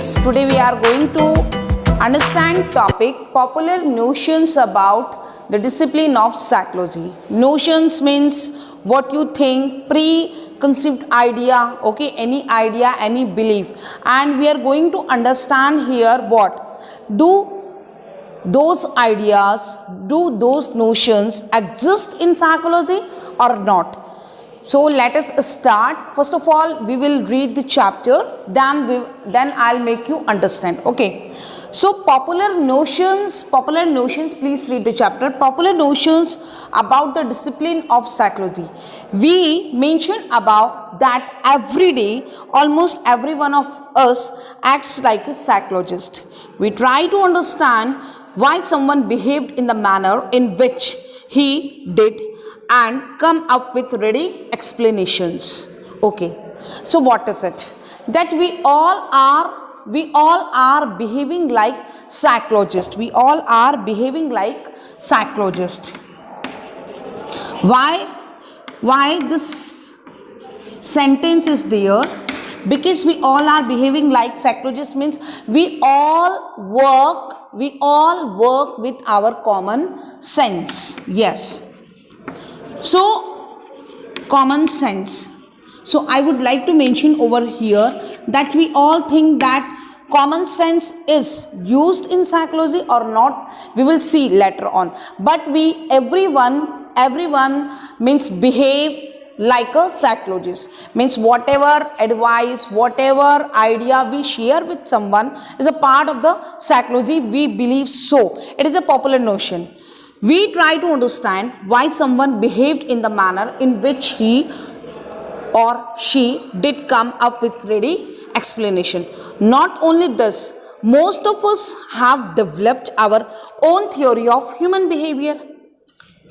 students, today we are going to understand topic popular notions about the discipline of psychology. Notions means what you think, preconceived idea, okay, any idea, any belief, and we are going to understand here what do those ideas, do those notions exist in psychology or not. So let us start. First of all, we will read the chapter, then I'll make you understand. Okay. So popular notions, please read the chapter. Popular notions about the discipline of psychology. We mentioned above that every day, almost every one of us acts like a psychologist. We try to understand why someone behaved in the manner in which he did and come up with ready explanations. Okay, so what is it? That we all are behaving like psychologists. We all are behaving like psychologists. Why this sentence is there? Because we all are behaving like psychologists means we all work with our common sense. Yes. So, common sense. So, I would like to mention over here that we all think that common sense is used in psychology or not. We will see later on. But everyone means behave like a psychologist. Means whatever advice, whatever idea we share with someone is a part of the psychology. We believe so. It is a popular notion. We try to understand why someone behaved in the manner in which he or she did come up with ready explanation. Not only this, most of us have developed our own theory of human behavior.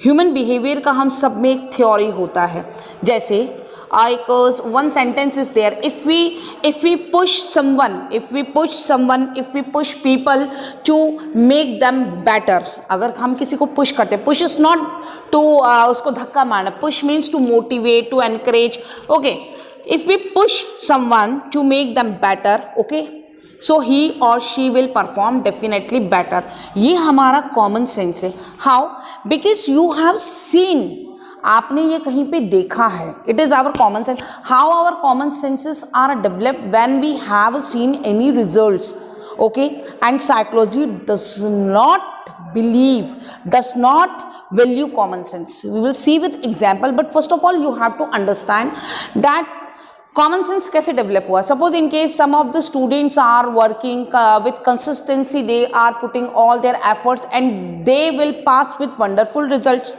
Human behaviour का हम सब में एक theory होता है. जैसे one sentence is there, if we push people to make them better. अगर हम किसी को push करते हैं, push is not to उसको धक्का मारना, push means to motivate, to encourage. Okay, if we push someone to make them better, okay, so he or she will perform definitely better. ये हमारा common sense है. How? Because you have seen, आपने ये कहीं पे देखा है. It is our common sense. How our common senses are developed when we have seen any results. Okay, and psychology does not value common sense. We will see with example, but first of all you have to understand that common sense कैसे develop हुआ. Suppose in case some of the students are working with consistency, they are putting all their efforts and they will pass with wonderful results.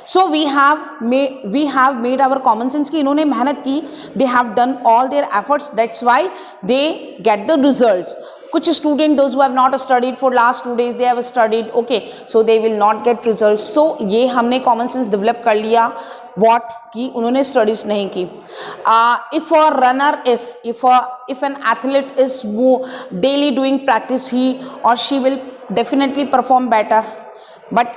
So we have made our common sense कि इन्होंने मेहनत की, they have done all their efforts, that's why they get the results. कुछ student, those who have not studied for last 2 days, they have studied, okay, so they will not get results. So ये हमने common sense develop कर लिया. What? कि उन्होंने studies नहीं की. If an athlete is daily doing practice, he or she will definitely perform better. But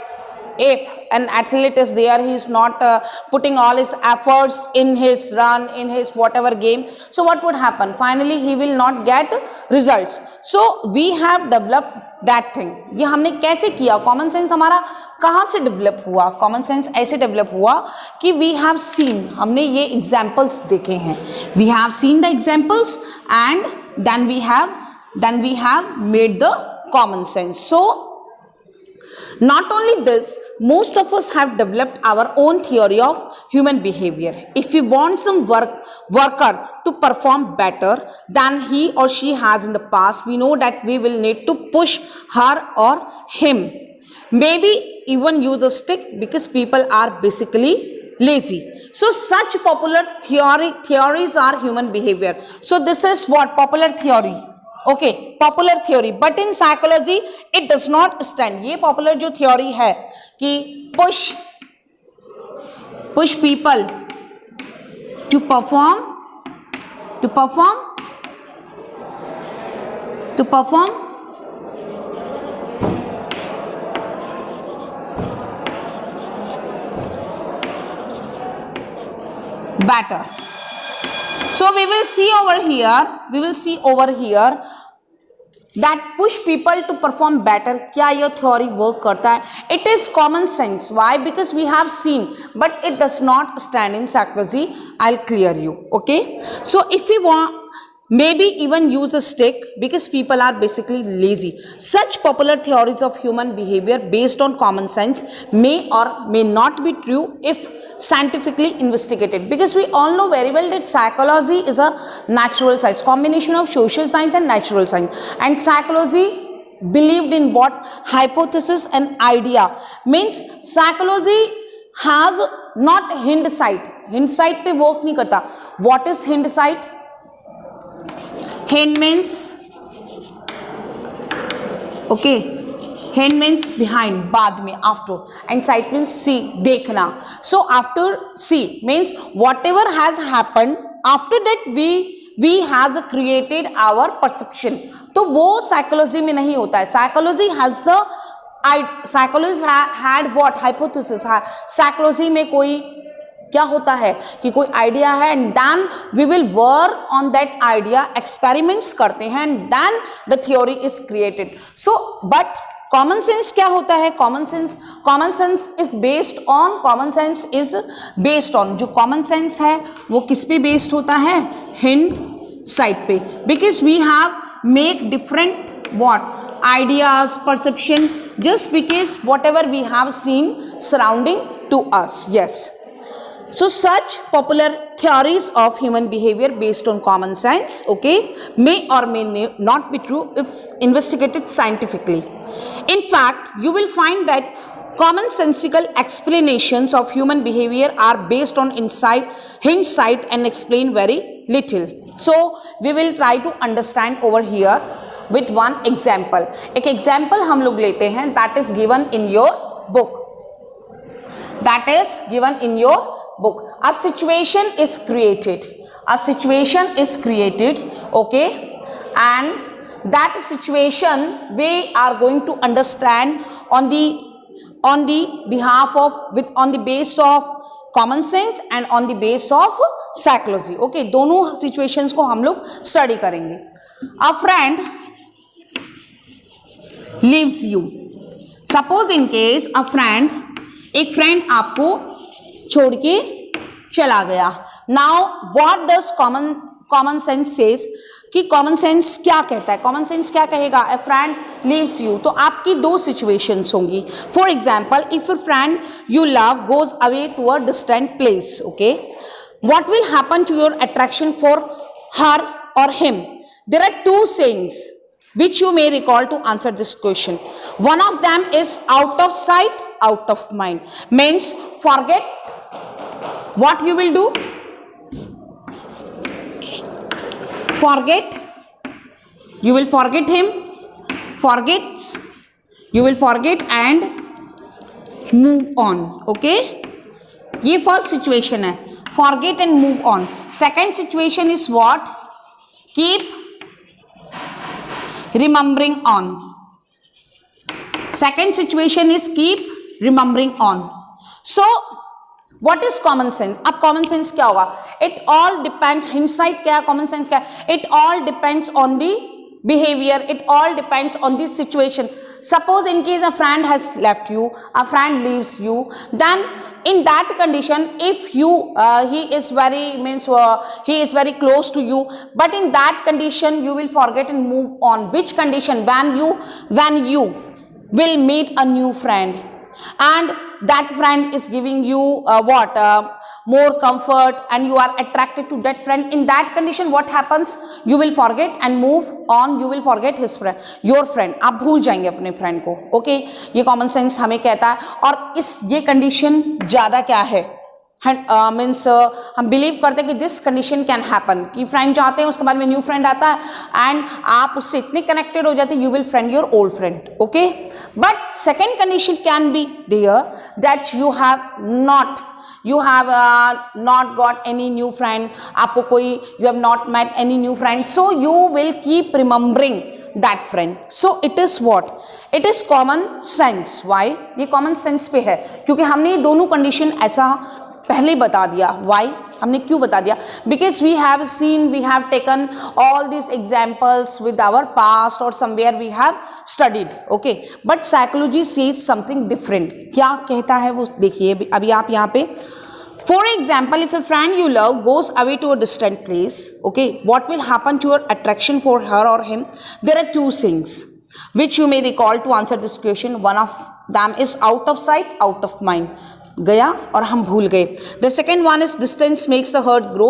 if an athlete is there, he is not putting all his efforts in his run, in his whatever game, so what would happen? Finally he will not get results. So we have developed that thing. ये हमने कैसे किया? Common sense हमारा कहाँ से develop हुआ? Common sense ऐसे develop हुआ कि वी हैव सीन, हमने ये एग्जाम्पल्स देखे हैं. We have seen the examples and then we have made the common sense. So not only this, most of us have developed our own theory of human behavior. If we want some worker to perform better than he or she has in the past, we know that we will need to push her or him. Maybe even use a stick because people are basically lazy. So such popular theories are human behavior. So this is what popular theory. Okay, popular theory, but in psychology it does not stand. ये popular जो theory है कि push people to perform better. So we will see over here that push people to perform better. क्या यह theory work करता है? It is common sense. Why? Because we have seen, but it does not stand in psychology. I'll clear you. Okay. So if we want, maybe even use a stick, because people are basically lazy. Such popular theories of human behavior based on common sense may or may not be true if scientifically investigated, because we all know very well that psychology is a natural science, combination of social science and natural science. And psychology believed in what? Hypothesis and idea. Means psychology has not hindsight. Hindsight पे work नहीं करता. What is hindsight? Hind means, okay, hind means behind, बाद में, after, and sight means see, देखना. So after see means whatever has happened, after that we has created our perception. तो वो psychology में नहीं होता है. Psychology has the psychology had what? Hypothesis. Psychology में कोई क्या होता है कि कोई आइडिया है, and then we will work on that idea, experiments करते हैं, and then the theory is created. So but common sense क्या होता है? Common sense is based on जो कॉमन सेंस है वो किस पे बेस्ड होता है? हिंड साइड पे, because we have make different what ideas, perception, just because whatever we have seen surrounding to us. Yes. So such popular theories of human behavior based on common sense, okay, may or may not be true if investigated scientifically. In fact, you will find that commonsensical explanations of human behavior are based on hindsight and explain very little. So we will try to understand over here with one example. एक example हम लोग लेते हैं, that is given in your book. A situation is created. Okay, and that situation we are going to understand on the behalf of on the base of common sense and on the base of psychology. Okay, दोनों situations को हम लोग study करेंगे. A friend leaves you. Suppose in case एक friend आपको छोड़ के चला गया. Now what does common sense says, कि कॉमन सेंस क्या कहता है? कॉमन सेंस क्या कहेगा? A friend leaves you. तो आपकी दो सिचुएशंस होंगी. For example, if your friend you love goes away to a distant place, okay, what will happen to your attraction for her और him? There are two sayings which you may recall to answer this question. One of them is out of sight, out of mind. Means forget. What you will do? Forget. You will forget him. Forgets. You will forget and move on. Okay? ये first situation है. Forget and move on. Second situation is what? Keep remembering on. Second situation is keep remembering on. So what is common sense? अब common sense क्या होगा? It all depends. Hindsight क्या है? Common sense क्या है? It all depends on the behavior. It all depends on the situation. Suppose in case a friend has left you, a friend leaves you, then in that condition, if you he is very close to you, but in that condition you will forget and move on. Which condition? When you will meet a new friend, and that friend is giving you more comfort, and you are attracted to that friend. In that condition what happens? You will forget and move on. You will forget his friend, your friend. आप भूल जाएंगे अपने friend को. Okay, ये common sense हमें कहता है. और ये कंडीशन ज़्यादा क्या है? मीन्स हम बिलीव करते हैं कि दिस कंडीशन कैन हैपन, कि फ्रेंड जाते हैं उसके बाद में न्यू फ्रेंड आता है एंड आप उससे इतने कनेक्टेड हो जाते हैं, you will friend your old friend. Okay, but second condition can be there that you have not got any new friend. आपको कोई you have not met any new friend, so you will keep remembering that friend. So it is what? It is common sense. Why? ये common sense पे है क्योंकि हमने ये दोनों condition ऐसा पहले बता दिया. वाई, हमने क्यों बता दिया? Because we have taken all this examples with our past और somewhere we have studied. Okay, but psychology says something different. क्या कहता है वो देखिए अभी आप यहाँ पे. For example, if a friend you love goes away to a distant place, okay, what will happen to your attraction for her or him? There are two things which you may recall to answer this question. One of them is out of sight, out of mind. गया और हम भूल गए. The second one is distance makes the heart grow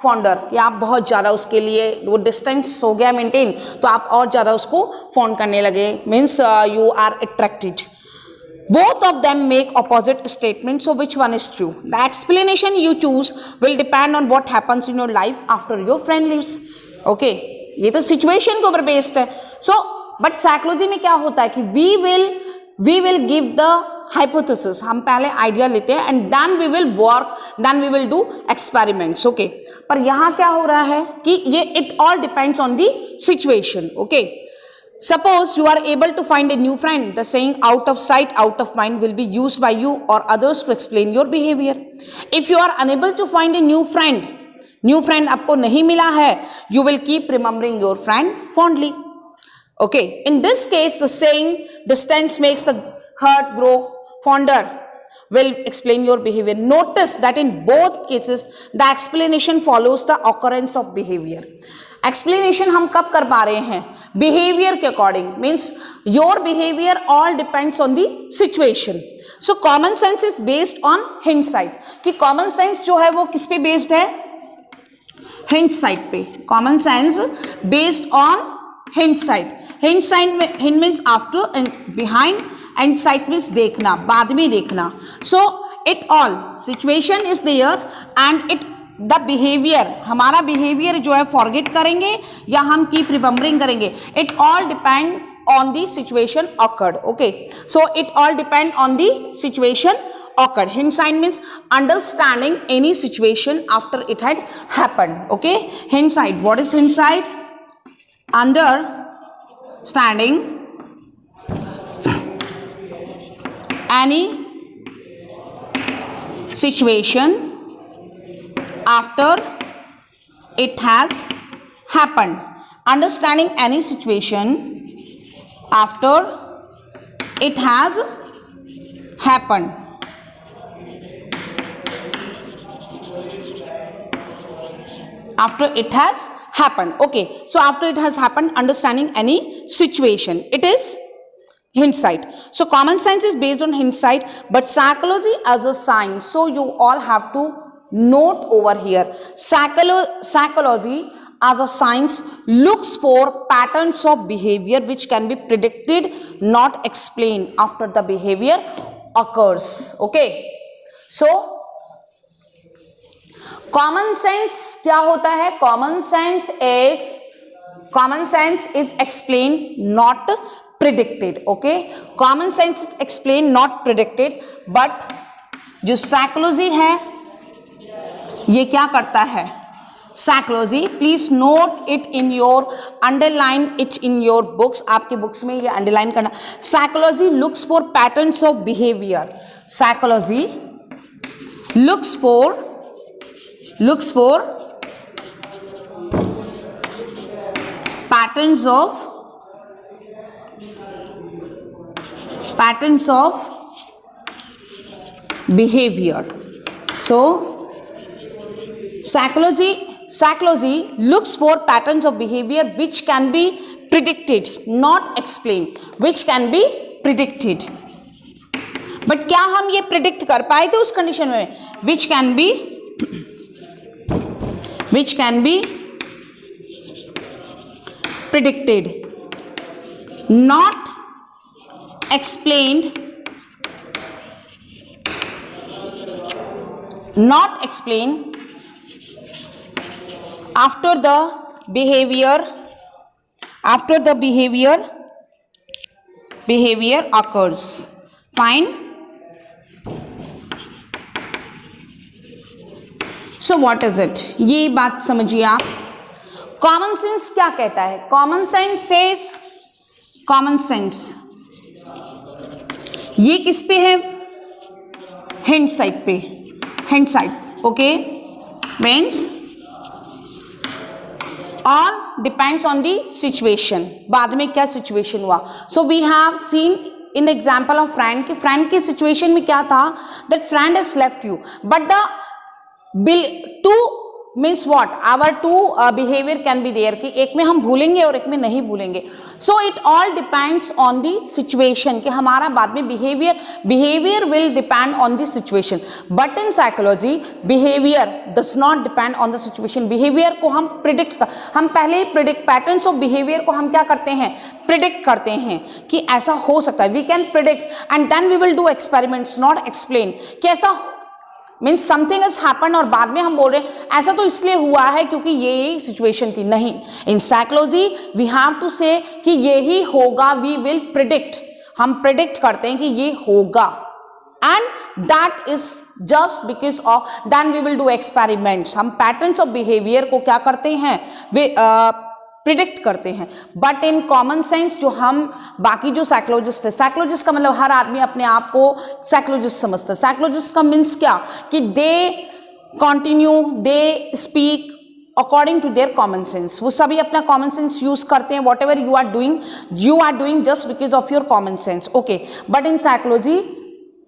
fonder. कि आप बहुत ज़्यादा उसके लिए वो distance हो गया maintain, तो आप और ज़्यादा उसको fond करने लगे. Means you are attracted. Both of them make opposite statements, so which one is true? The explanation you choose will depend on what happens in your life after your friend leaves. Okay, ये तो situation के ऊपर based है. So, but psychology में क्या होता है कि we will give the hypothesis. हम पहले idea लेते हैं and then we will work, then we will do experiments. Okay, पर यहाँ क्या हो रहा है कि ये it all depends on the situation. Okay. Suppose you are able to find a new friend. The saying out of sight, out of mind will be used by you or others to explain your behavior. If you are unable to find a new friend आपको नहीं मिला है, you will keep remembering your friend fondly. Okay, in this case, the saying distance makes the heart grow fonder will explain your behavior. Notice that in both cases, the explanation follows the occurrence of behavior. Explanation हम कब कर पा रहे हैं? Behaviour के according. Means your behaviour all depends on the situation. So common sense is based on hindsight. कि common sense जो है वो किस पे बेस्ड है? हिंडसाइट पे. Common sense based on hindsight. Hindsight में hind means after and behind, and sight means देखना, बाद में देखना. So it all situation is there and it the behaviour, हमारा बिहेवियर जो है फॉरगेट करेंगे या हम कीप रिमेम्बरिंग करेंगे. It all depend on the situation occurred. Okay, so it all depend on the situation occurred. Hindsight means understanding any situation after it had happened. Okay, हिंडसाइट, what is hindsight? Understanding any situation after it has happened. Understanding any situation after it has happened. After it has happened. Okay, so after it has happened, understanding any situation, it is hindsight. So common sense is based on hindsight, but psychology as a science, so you all have to note over here, psychology as a science looks for patterns of behavior which can be predicted, not explained after the behavior occurs. Okay, so common sense क्या होता है? common sense is explained, not predicted. Okay, common sense is explained, not predicted, but जो psychology है ये क्या करता है? Psychology, please note it in your, underline it in your books. आपके बुक्स में ये अंडरलाइन करना. Psychology looks for patterns of behaviour. Psychology looks for patterns of behavior. So psychology looks for patterns of behavior which can be predicted, not explained, which can be predicted. But क्या हम ये predict कर पाए थे उस condition में? which can be predicted, not explained, after the behavior occurs. Fine. So what is it? ये बात समझिए आप. कॉमन सेंस क्या कहता है? Common sense says, common sense ये किस पे है? हिंडसाइट पे. hindsight. Okay, means all depends on the situation. बाद में क्या situation हुआ. So we have seen in the example of friend कि friend की situation में क्या था, that friend has left you, but the two means what, our two behavior can be there कि एक में हम भूलेंगे और एक में नहीं भूलेंगे. So it all depends on the situation कि हमारा बाद में behavior will depend on the situation. But in psychology behavior does not depend on the situation. behavior को हम पहले predict patterns of behavior को हम क्या करते हैं, predict करते हैं कि ऐसा हो सकता है. We can predict and then we will do experiments, not explain कि ऐसा मीन्स समथिंग हैज हैपन और बाद में हम बोल रहे हैं ऐसा तो इसलिए हुआ है क्योंकि ये सिचुएशन थी. नहीं, in psychology we have to say कि यही होगा. वी विल प्रिडिक्ट, हम प्रिडिक्ट करते हैं कि ये होगा and that is just because of then we will do experiments. हम पैटर्न्स ऑफ बिहेवियर को क्या करते हैं, वे प्रिडिक्ट करते हैं. बट इन कॉमन सेंस जो हम बाकी जो साइकोलॉजिस्ट है, साइकोलॉजिस्ट का मतलब हर आदमी अपने आप को साइकोलॉजिस्ट समझता है. साइकोलॉजिस्ट का मीन्स क्या कि they continue, they speak according to their common sense. वो सभी अपना कॉमन सेंस यूज करते हैं. Whatever you are doing just because of your common sense. Okay, but in psychology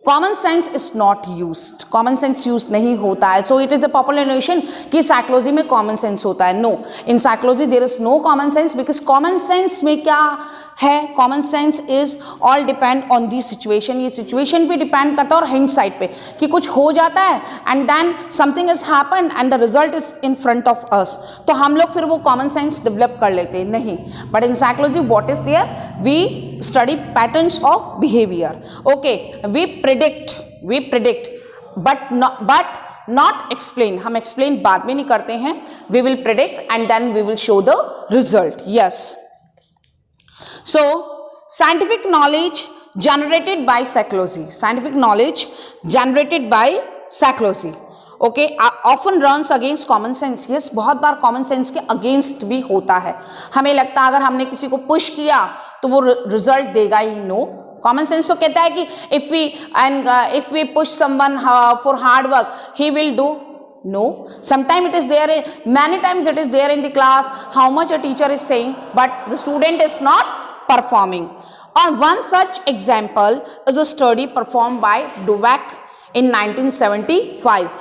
common sense is not used. Common sense use नहीं होता है. So it is a popular notion कि psychology में common sense होता है. No, in psychology there is no common sense because common sense में क्या है, common sense is all depend on the situation. ये सिचुएशन पे डिपेंड करता है और हिंडसाइट पे कि कुछ हो जाता है and then something is happened and the result is in front of us. तो हम लोग फिर वो कॉमन सेंस डेवलप कर लेते हैं. नहीं, but in psychology what is there, we study patterns of behaviour. Okay, we predict but not explain. हम explain बाद में नहीं करते हैं. We will predict and then we will show the result. Yes. So scientific knowledge generated by psychology. Scientific knowledge generated by psychology. Okay, often runs against common sense. Yes, बहुत बार common sense के against भी होता है. हमें लगता है अगर हमने किसी को push किया तो वो result देगा ही. No. कॉमन सेंस तो कहता है कि if we push someone for hard work, he will do. No, sometimes it is there, many times it is there in the class how much a teacher is saying, but the student is not performing. On one such example is a study performed by Dweck in 1975.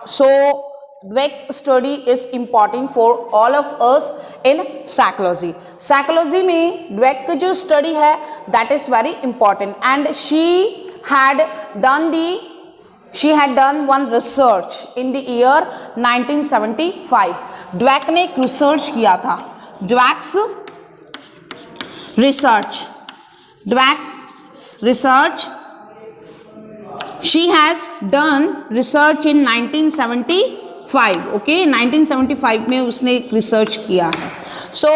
So Dweck's study is important for all of us in psychology. Psychology में Dweck का जो study है that is very important and she had done one research in the year 1975. Dweck ने एक research किया था. Dweck's research she has done research in 1975. Okay, 1975 में उसने एक रिसर्च किया है. So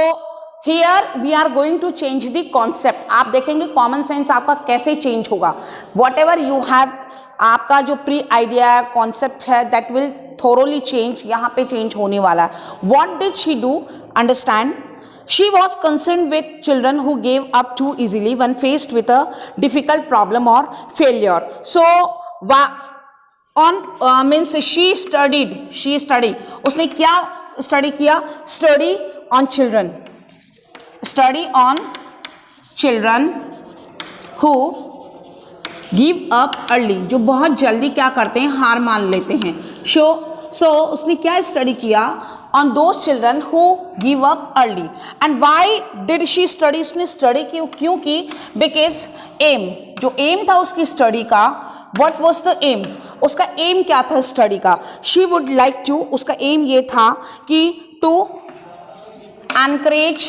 here we are going to change the concept. आप देखेंगे कॉमन सेंस आपका कैसे चेंज होगा. वॉट एवर यू हैव, आपका जो प्री आइडिया कॉन्सेप्ट है दैट विल थोरोली चेंज. यहाँ पे चेंज होने वाला है. What did she do, understand. She was concerned with children who gave up too easily when faced with a difficult problem or failure. So means she studied. उसने क्या study किया, study on children who give up early, जो बहुत जल्दी क्या करते हैं, हार मान लेते हैं. सो उसने क्या स्टडी किया, on those children who give up early. And why did she study, उसने स्टडी क्यों की, बिकॉज जो एम था उसकी स्टडी का, व्हाट वाज द एम, उसका एम क्या था स्टडी का. शी वुड लाइक टू, उसका एम ये था कि to encourage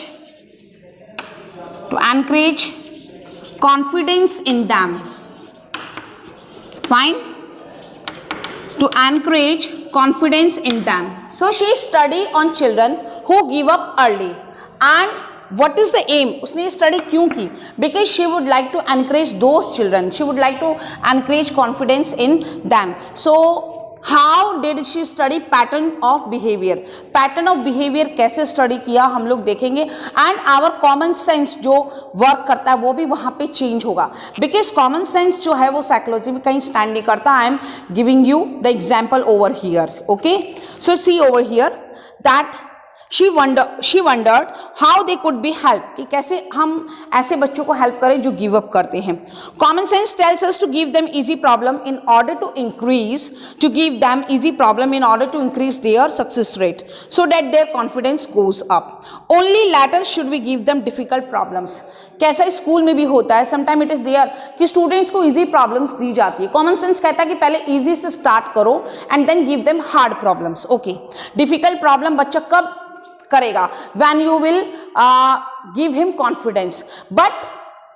confidence in them. Fine, to encourage confidence in them. So she study on children who give up early. And what is the aim? उसने study क्यों की? Because she would like to encourage those children. She would like to encourage confidence in them. So how did she study pattern of behaviour, pattern of behaviour कैसे study किया हम लोग देखेंगे, and our common sense जो work करता है वो भी वहाँ पे चेंज होगा, बिकॉज कॉमन सेंस जो है वो साइकोलॉजी में कहीं स्टैंड नहीं करता. I am giving you the example over here. Okay, so see over here that she wondered how they could be helped, कि कैसे हम ऐसे बच्चों को हेल्प करें जो गिव अप करते हैं. Common sense tells us to give them easy problem in order to increase their success rate so that their confidence goes up. Only later should we give them difficult problems. कैसा school में भी होता है, sometime it is there कि students को easy problems दी जाती है. कॉमन सेंस कहता है कि पहले इजी से स्टार्ट करो and then give them hard problems. Okay, difficult problem बच्चा कब करेगा, when you will give him confidence. But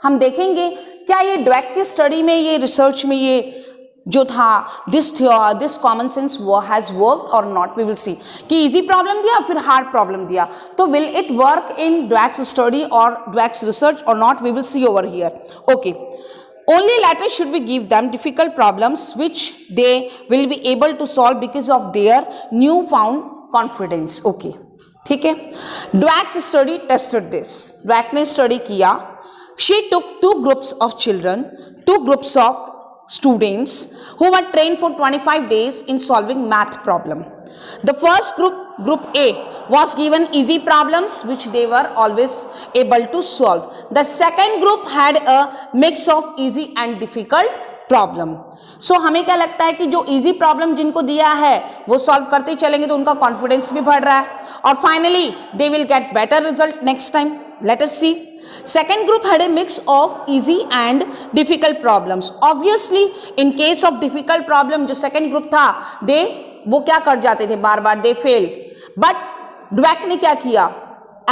हम देखेंगे क्या ये ड्वेक की स्टडी में, ये रिसर्च में ये जो था this common sense has worked और नॉट. वी विल सी कि इजी प्रॉब्लम दिया फिर हार्ड प्रॉब्लम दिया, तो will it work in Dweck's study और ड्वेक्स रिसर्च और not. We will see over here. Okay, only later should we give them difficult problems which they will be able to solve because of their new found confidence. Okay, ठीक है. ड्वेक्स study tested this. Dweck ने study किया. She took two groups of children, two groups of students who were trained for 25 days in solving math problem. The first group A, was given easy problems which they were always able to solve. The second group had a mix of easy and difficult problem. So हमें क्या लगता है कि जो easy problem जिनको दिया है वो solve करते चलेंगे तो उनका confidence भी बढ़ रहा है और finally they will get better result next time. Let us see. Second group had a mix of easy and difficult problems. Obviously, in case of difficult problem, जो second group था, वो क्या कर जाते थे बार बार, they failed. But ड्वेक ने क्या किया?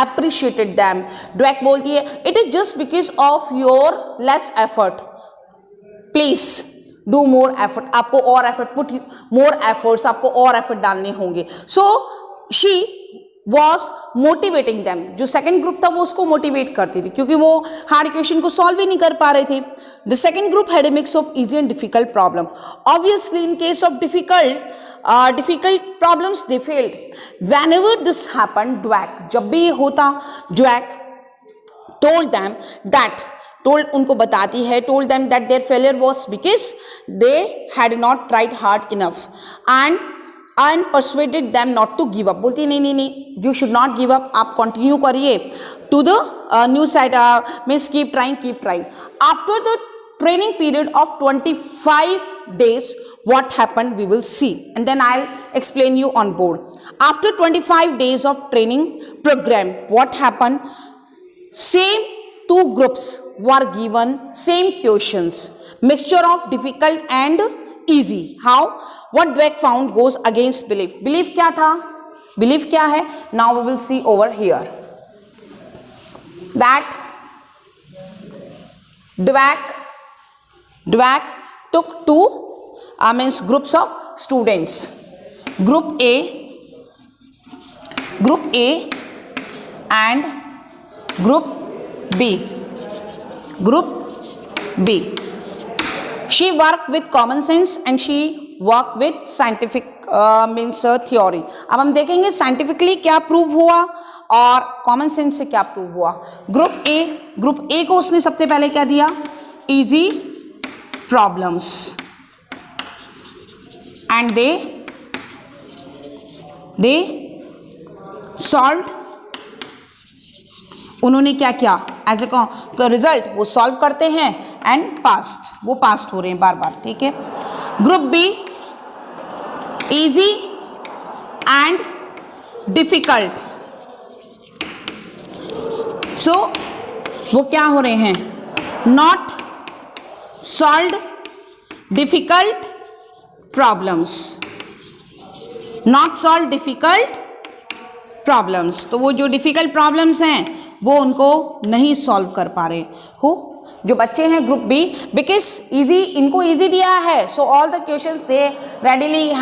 Appreciated them. ड्वेक बोलती है, it is just because of your less effort. Please do more effort. आपको और effort, put more efforts, आपको और effort डालने होंगे. So she was motivating them. जो सेकेंड ग्रुप था वो उसको मोटिवेट करती थी क्योंकि वो हार्ड क्वेश्चन को सॉल्व ही नहीं कर पा रहे थे. The second group had a mix of easy and difficult problem. Obviously in case of difficult problems they failed. Whenever this happened, Dweck जब भी ये होता, ड्वेक टोल्ड देम दैट उनको बताती है, told them that their failure was because they had not tried hard enough and persuaded them not to give up. बोलती नहीं, you should not give up, आप continue करिए to the new side, means keep trying. After the training period of 25 days, what happened we will see, and then I'll explain you on board. After 25 days of training program, what happened? Same two groups were given same questions, mixture of difficult and easy. How? What Dweck found goes against belief. Belief क्या था? Belief क्या है? Now we will see over here that Dweck took two means groups of students. Group A and Group B. She worked with common sense and she worked with scientific means theory. अब हम देखेंगे scientifically क्या prove हुआ और common sense से क्या prove हुआ. Group A को उसने सबसे पहले क्या दिया? Easy problems and they solved. उन्होंने क्या किया? एज ए रिजल्ट वो सॉल्व करते हैं एंड वो पास्ट हो रहे हैं बार बार. ठीक है. Group B easy and difficult. So वो क्या हो रहे हैं? Not solved difficult problems. तो वो जो डिफिकल्ट प्रॉब्लम्स हैं वो उनको नहीं सॉल्व कर पा रहे हो जो बच्चे हैं ग्रुप बी, बिकॉज इनको इजी दिया है. So all the questions they readily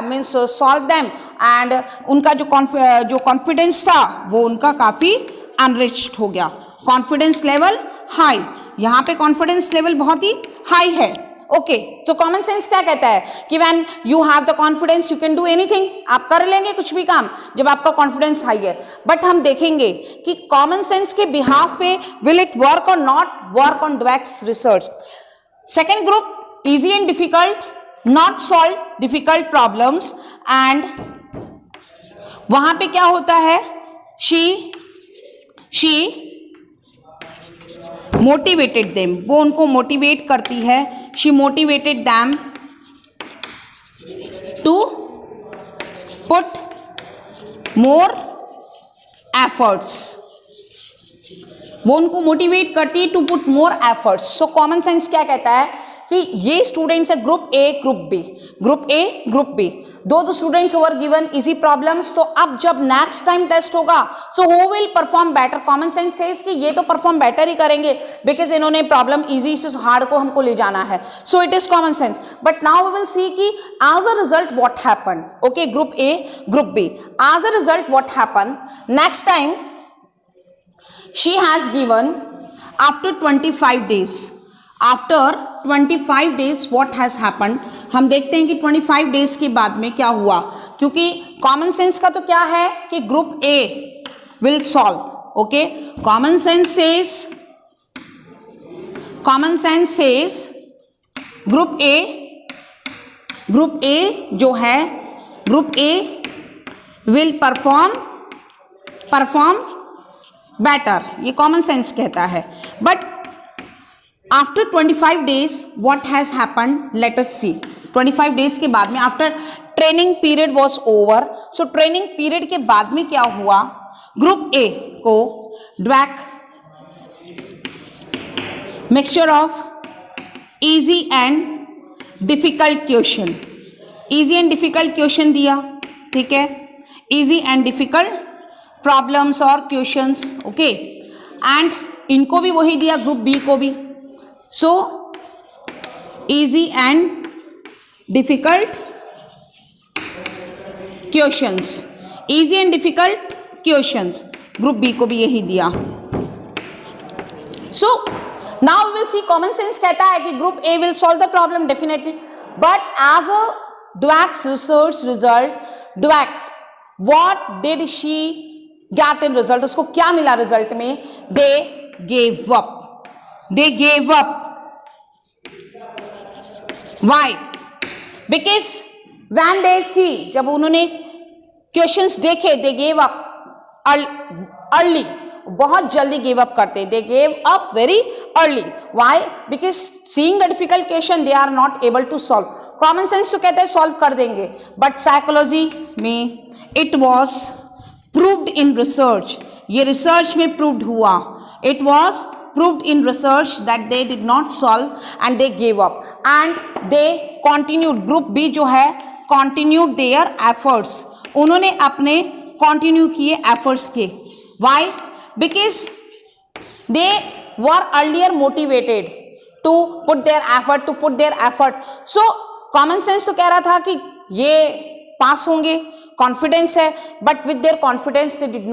means solve them and उनका जो कॉन्फिडेंस था वो उनका काफ़ी अनरिच्ड हो गया. Confidence level high. यहाँ पे कॉन्फिडेंस लेवल बहुत ही हाई है. ओके तो कॉमन सेंस क्या कहता है कि when you have the confidence you can do anything, आप कर लेंगे कुछ भी काम जब आपका कॉन्फिडेंस हाई है। बट हम देखेंगे कि कॉमन सेंस के बिहाफ पे विल इट वर्क और not work on Dweck's research. Second group, easy and difficult, not solve difficult problems, and वहां पे क्या होता है, शी मोटिवेटेड देम, वो उनको मोटिवेट करती है, she motivated them to put more efforts, वो उनको मोटिवेट करती है to put more efforts. So common sense क्या कहता है कि ये स्टूडेंट्स है group A group B, group A group B, दो students were given easy problems. तो अब जब नेक्स्ट टाइम टेस्ट होगा so who will perform better, common sense says कि ये तो परफॉर्म बेटर ही करेंगे बिकॉज इन्होंने प्रॉब्लम इजी से हार्ड को हमको ले जाना है। So it is common sense. But now we will see कि as a result what happen, okay group A group B, as a result what happen next time she has given after 25 days, after 25 days what has happened, हम देखते हैं कि 25 days के बाद में क्या हुआ, क्योंकि कॉमन सेंस का तो क्या है कि group A will solve, okay common sense says group A जो है group A will perform better, ये कॉमन सेंस कहता है। But after 25 days what has happened, let us see. 25 days के बाद में after training period was over, so training period के बाद में क्या हुआ, ग्रुप ए को Dweck mixture of easy and difficult question, easy and difficult question दिया, ठीक है, इजी एंड डिफिकल्ट प्रॉब्लम्स और क्वेश्चंस, ओके एंड इनको भी वही दिया ग्रुप बी को भी। So easy and difficult questions, easy and difficult questions group B को भी यही दिया। So now we will see, common sense कहता है कि group A will solve the problem definitely, but as a Dweck's research result, Dweck what did she get in result, उसको क्या मिला रिजल्ट में, they gave up, Y, because when they सी, जब उन्होंने questions देखे, दे गेव अप अर्ली, बहुत जल्दी give up करते, they gave up very early, why, because seeing the difficult question they are not able to solve. Common sense तो कहते हैं solve कर देंगे, बट साइकोलॉजी में it was proved in research, ये रिसर्च में प्रूव्ड हुआ, it was proved in research that they did not solve and they gave up and they continued, group B जो है कॉन्टिन्यूड देयर एफर्ट्स, उन्होंने अपने continue किए efforts के, why, because they were earlier motivated to put their effort. So common sense तो कह रहा था कि ये पास होंगे, कॉन्फिडेंस है, but with their confidence they did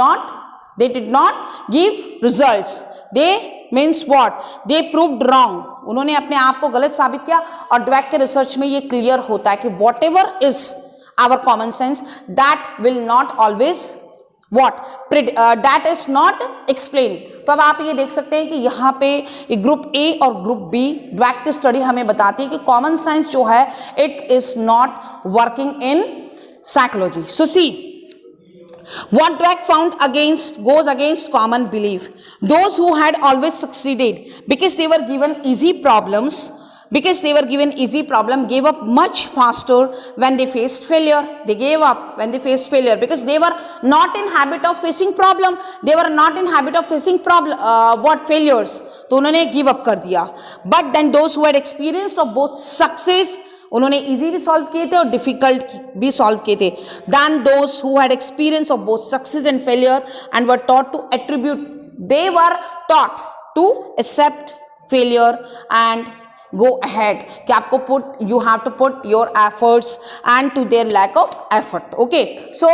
not give results, they means what, they proved wrong, उन्होंने अपने आप को गलत साबित किया। और ड्वेक के रिसर्च में ये क्लियर होता है कि whatever is our common sense that will not always what, that is not explain. तो अब आप ये देख सकते हैं कि यहाँ पे ग्रुप ए और ग्रुप बी, ड्वेक की स्टडी हमें बताती है कि कॉमन सेंस जो है it is not working in psychology. So see, what Dweck found goes against common belief. Those who had always succeeded because they were given easy problems, gave up much faster when they faced failure. They gave up when they faced failure because they were not in habit of facing problem. They were not in habit of facing failures. तो उन्होंने give up कर दिया. But then those who had experienced of both success, उन्होंने easy भी solve किए थे और difficult भी सॉल्व किए थे, than those who had experience of both success and failure and were taught to attribute, they were taught to accept failure and go ahead, कि आपको you have to put your efforts and to their lack of effort, okay. So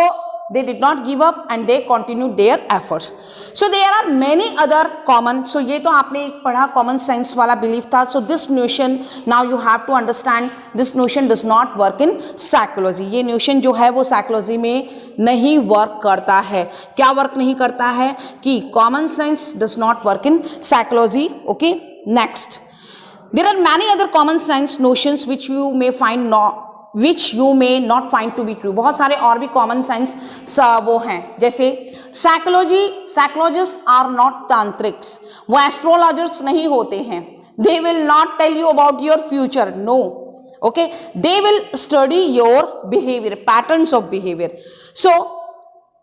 they did not give up and they continued their efforts. So there are many other common, so ये तो आपने एक पढ़ा common sense वाला belief था. So this notion now you have to understand, this notion does not work in psychology. ये notion जो है वो psychology में नहीं work करता है. क्या work नहीं करता है कि common sense does not work in psychology. Okay, next. There are many other common sense notions which you may not find to be true. बहुत सारे और भी common sense वो हैं, जैसे psychologists are not tantrics. वो astrologers नहीं होते हैं. They will not tell you about your future. No. Okay. They will study your behavior, patterns of behavior. So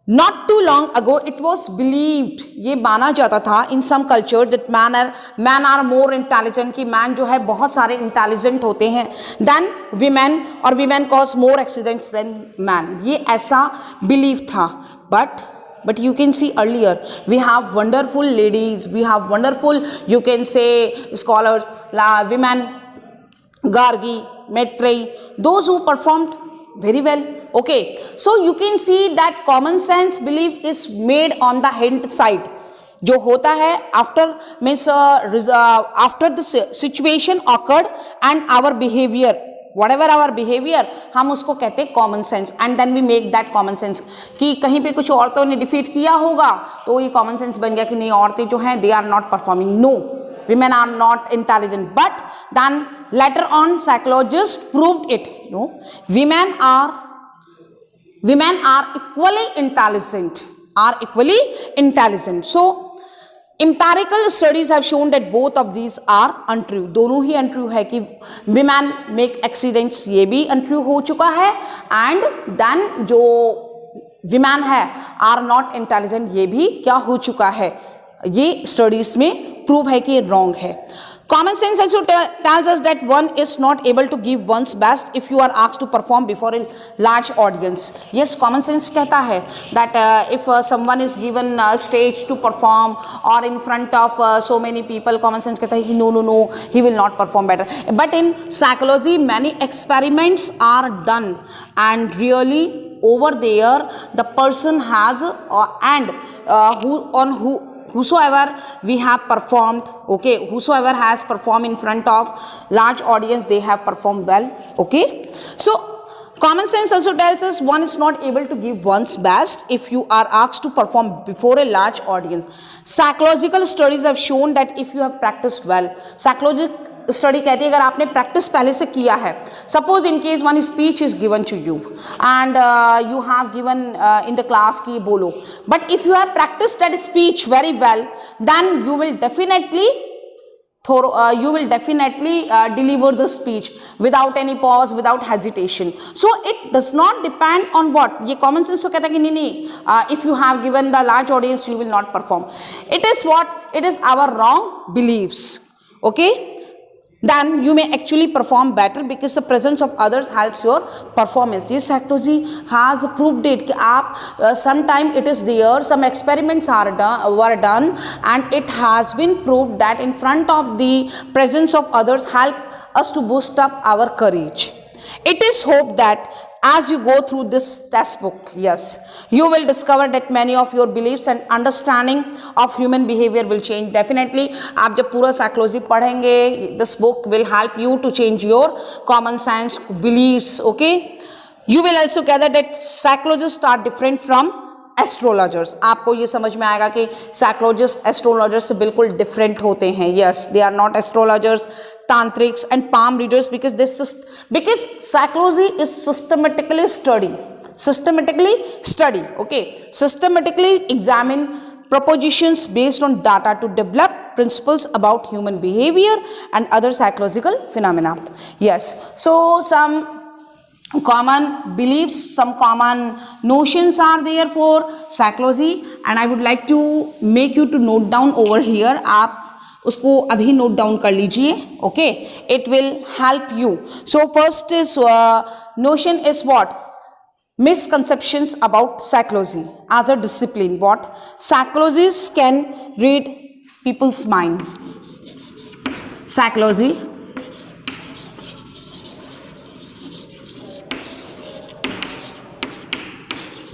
not too long ago it was believed, ये माना जाता था in some culture that man are more intelligent, कि man जो है बहुत सारे intelligent होते हैं than women, और women cause more accidents than man. ये ऐसा belief था. But you can see earlier we have wonderful ladies, we have wonderful, you can say, scholars, women, Gargi, Maitreyi, those who performed very well. Okay, so you can see that common sense belief is made on the hindsight. जो होता है after the situation occurred and our behavior, whatever our behavior, हम उसको कहते हैं common sense, and then we make that common sense कि कहीं पे कुछ औरतों ने defeat किया होगा तो ये common sense बन गया कि नहीं, औरतें जो हैं they are not performing. No, women are not intelligent. But then later on psychologists proved it. No, women are equally intelligent. So empirical studies have shown that both of these are untrue. दोनों ही untrue है कि women make accidents, ये भी untrue हो चुका है, and then जो women है are not intelligent, ये भी क्या हो चुका है, ये studies में prove है कि ये wrong है. Common sense also tells us that one is not able to give one's best if you are asked to perform before a large audience. Yes, common sense कहता है that if someone is given a stage to perform or in front of so many people, common sense कहता है कि no, he will not perform better. But in psychology, many experiments are done, and really over there the person has whosoever we have performed, okay, whosoever has performed in front of large audience, they have performed well. Okay, so common sense also tells us one is not able to give one's best if you are asked to perform before a large audience. Psychological studies have shown that if you have practiced well, psychological study कहती है अगर आपने practice पहले से किया है, suppose in case one speech is given to you and you have given in the class की बोलो, but if you have practice that speech very well, then you will definitely deliver the speech without any pause, without hesitation. So it does not depend on what, ये common sense तो कहता है कि नहीं, if you have given the large audience you will not perform. It is what? It is our wrong beliefs. Okay, then you may actually perform better because the presence of others helps your performance. This psychology has proved it कि आप sometime it is there, some experiments were done and it has been proved that in front of the presence of others help us to boost up our courage. It is hoped that as you go through this textbook, yes, you will discover that many of your beliefs and understanding of human behavior will change. Definitely, आप जब पूरा psychology पढ़ेंगे, this book will help you to change your common sense beliefs. Okay, you will also gather that psychologists are different from astrologers. आपको ये समझ में आएगा कि साइकोलॉजिस्ट एस्ट्रोलॉजर्स से बिल्कुल डिफरेंट होते हैं. Yes, they are not astrologers, tantrics and palm readers because psychology is systematically study, okay, systematically examine propositions based on data to develop principles about human behavior and other psychological phenomena. Yes, so some common beliefs, some common notions are there for psychology, and I would like to make you to note down over here. आप उसको अभी note down कर लीजिए. Okay, it will help you. So first is notion is what? misconceptions about psychology as a discipline. What? Psychologists can read people's mind. Psychology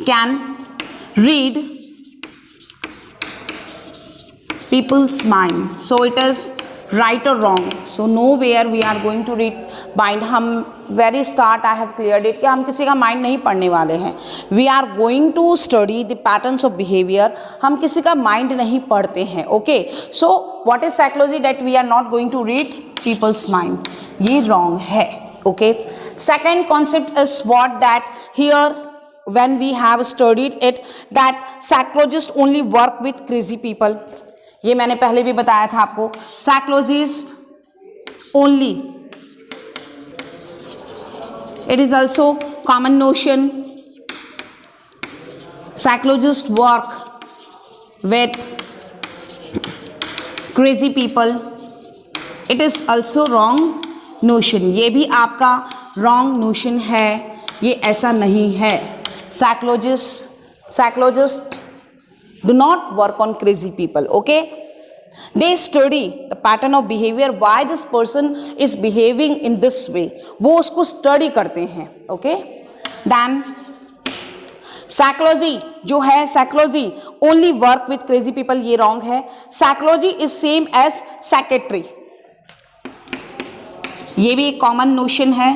can read people's mind. So it is right or wrong. So nowhere we are going to read mind. हम very start I have cleared it कि हम किसी का mind नहीं पढ़ने वाले हैं. We are going to study the patterns of behavior. हम किसी का mind नहीं पढ़ते हैं. Okay. So what is psychology that we are not going to read people's mind? ये wrong है. Okay. Second concept is what that here when we have studied it that psychologists only work with crazy people. ये मैंने पहले भी बताया था आपको. Psychologists only, it is also common notion. Psychologists work with crazy people. It is also wrong notion. ये भी आपका wrong notion है. ये ऐसा नहीं है. Psychologists do not work on crazy people. Okay, they study the pattern of behavior, why this person is behaving in this way. वो उसको study करते हैं. Okay, then psychology जो है, psychology only work with crazy people. ये wrong है. Psychology is same as psychiatry. ये भी एक common notion है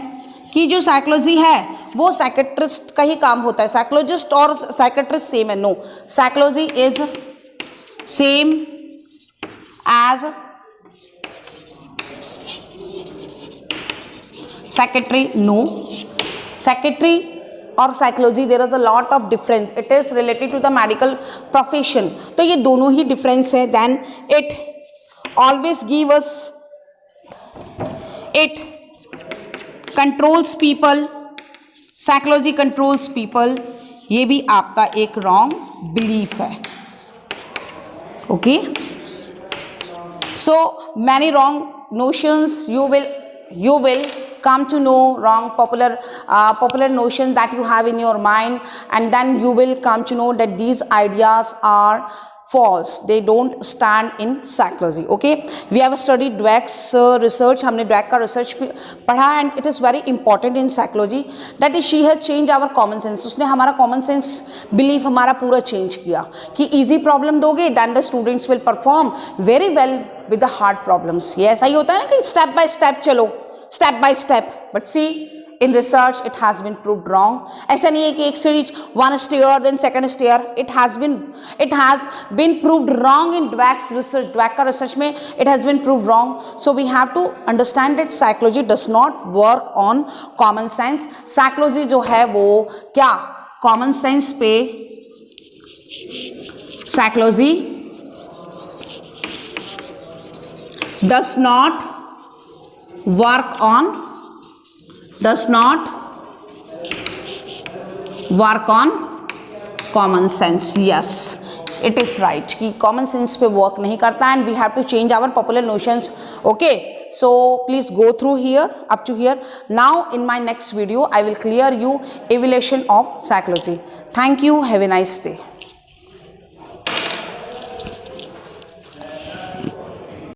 कि जो psychology है वो साइकेट्रिस्ट का ही काम होता है. साइकोलॉजिस्ट और साइकेट्रिस्ट सेम है. No, psychology is same as psychiatry. No, psychiatry और psychology there is a lot of difference. It is related to the medical profession. तो ये दोनों ही डिफरेंस है. Then it always give us, it controls people. Psychology controls people. ये भी आपका एक रॉन्ग बिलीफ है. Okay, so many wrong notions you will come to know. Wrong popular notion that you have in your mind, and then you will come to know that these ideas are false. They don't stand in psychology. Okay, we have studied Dweck's research. हमने Dweck का research पढ़ा, and it is very important in psychology. That is, she has changed our common sense. उसने हमारा common sense belief हमारा पूरा change किया कि easy problem दोगे then the students will perform very well with the hard problems. ये ऐसा ही होता है ना कि step by step चलो, step by step. But see, in research it has been proved wrong. ऐसा नहीं है कि एक series one stair then second stair. It has been proved wrong in Dweck's research. Dweck का research में it has been proved wrong. So we have to understand that psychology does not work on common sense. Psychology जो है वो क्या common sense पे, psychology does not work on common sense. Yes, it is right कि common sense पे work नहीं करता, and we have to change our popular notions. Okay, so please go through here up to here. Now in my next video I will clear you evaluation of psychology. Thank you. Have a nice day.